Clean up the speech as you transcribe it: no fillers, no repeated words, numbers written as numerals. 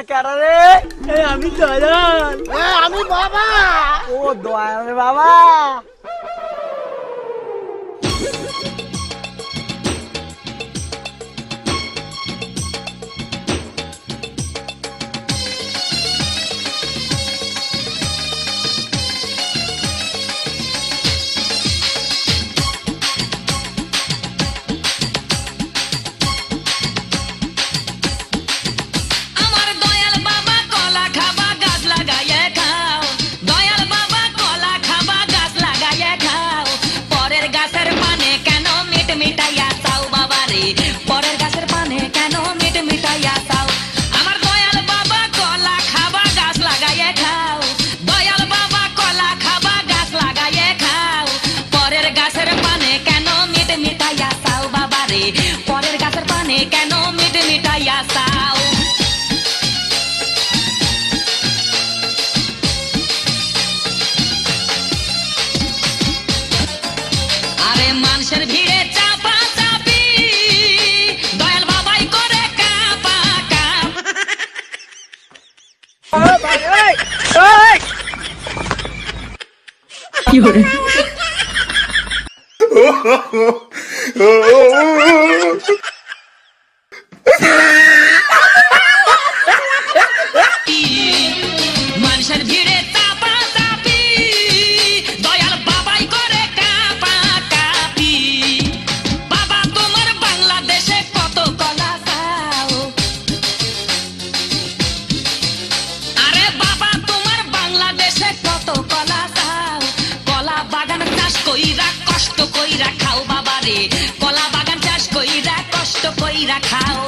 কেডা রে? আমি দয়াল। আমি বাবা। ও দয়াল রে বাবা। পরের গাছের পানে কেন মিট মিটাইয়া চাও? আরে মানুষের ভিড়ে চাপা চাপি দয়াল বাবাই করে কাপা কাপ। কি করে? মানুষের ভিড়ে চাপা চাপি দয়াল বাবাই করে কাপা কাপি। বাবা তোমার বাংলাদেশে কত কলা চাও? আরে বাবা তোমার বাংলাদেশে কত কলা চাও? কলা বাগান চাষ কইরা কষ্ট কইরা খাও বাবা রে, কলা বাগান চাষ কইরা কষ্ট কইরা খাও।